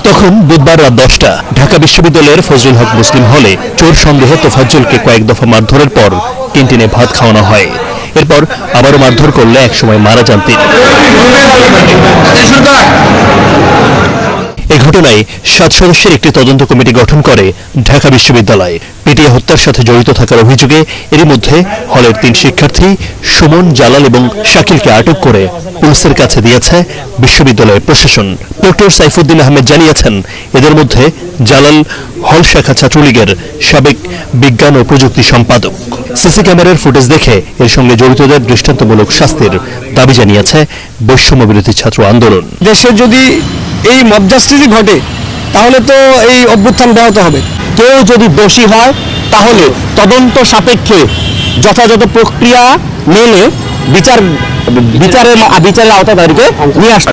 তখন বুধবার রাত 10টা ঢাকা বিশ্ববিদ্যালয়ের ফজলুল হক মুসলিম হলে চোর সন্দেহে তোফাজ্জলকে কয়েক দফা মারধরের পর ক্যান্টিনে ভাত খাওয়ানো হয়। এরপর আবারও মারধর করলে একসময় মারা যান তিনি। এই ঘটনায় 7 সদস্যের একটি তদন্ত কমিটি গঠন করে ঢাকা বিশ্ববিদ্যালয়। পিটিয়ে হত্যার সাথে জড়িত থাকার অভিযোগে এরই মধ্যে হলের 3 শিক্ষার্থী সুমন, জালাল এবং শাকিলকে আটক করে পুলিশের কাছে দিয়েছে বিশ্ববিদ্যালয়ের প্রশাসন। ডক্টর সাইফুদ্দিন আহমেদ জানিয়েছেন, এদের মধ্যে জালাল হল শাখা ছাত্রলীগের সাবেক বিজ্ঞান ও প্রযুক্তি সম্পাদক। সিসি ক্যামেরার ফুটেজ দেখে এর সঙ্গে জড়িতদের দৃষ্টান্তমূলক শাস্তির দাবি জানিয়েছে বৈষম্য বিরোধী ছাত্র আন্দোলন। দেশে যদি এই মব জাস্টিস ঘটে তাহলে তো এই অভ্যুত্থান ব্যাহত হবে। কেউ যদি দোষী হয় তাহলে তদন্ত সাপেক্ষে যথাযথ প্রক্রিয়া মেনে বিচারের আওতায় তাদেরকে নিয়ে আসা।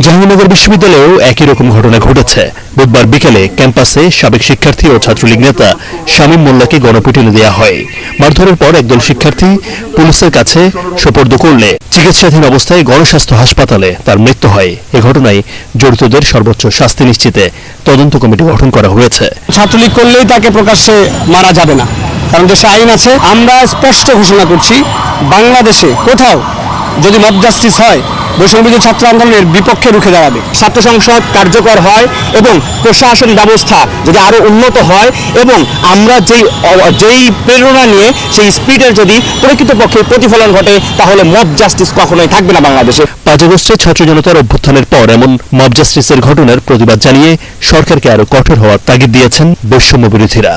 জাহাঙ্গীরনগর বিশ্ববিদ্যালয়েও একই রকম ঘটনা ঘটেছে। বুধবার বিকেলে ক্যাম্পাসে সাবেক শিক্ষার্থী ও ছাত্রলীগ নেতা শামীম মোল্লাকে গণপিটুনি দেওয়া হয়। মারধরের পর একদল শিক্ষার্থী পুলিশের কাছে সোপর্দ করলে চিকিৎসাধীন অবস্থায় গণস্বাস্থ্য হাসপাতালে তার মৃত্যু হয়। এ ঘটনায় জড়িতদের সর্বোচ্চ শাস্তি নিশ্চিতে তদন্ত কমিটি গঠন করা হয়েছে। ছাত্রলীগ করলেই তাকে প্রকাশ্যে মারা যাবে না, কারণ দেশে আইন আছে। আমরা স্পষ্ট ঘোষণা করছি, বাংলাদেশে কোথাও যদি মব জাস্টিস হয় বৈষম্য ছাত্র আন্দোলনের বিপক্ষে রুখে দাঁড়াবে। ছাত্র সংসদ কার্যকর হয় এবং প্রশাসন ব্যবস্থা যদি আরো উন্নত হয় এবং আমরা যেই প্রেরণা নিয়ে সেই স্পিডের যদি প্রকৃতপক্ষে প্রতিফলন ঘটে তাহলে মব জাস্টিস কখনোই থাকবে না বাংলাদেশে। 5 আগস্টে ছাত্র জনতার অভ্যুত্থানের পর এমন মব জাস্টিসের ঘটনার প্রতিবাদ জানিয়ে সরকারকে আরো কঠোর হওয়ার তাগিদ দিয়েছেন বৈষম্য বিরোধীরা।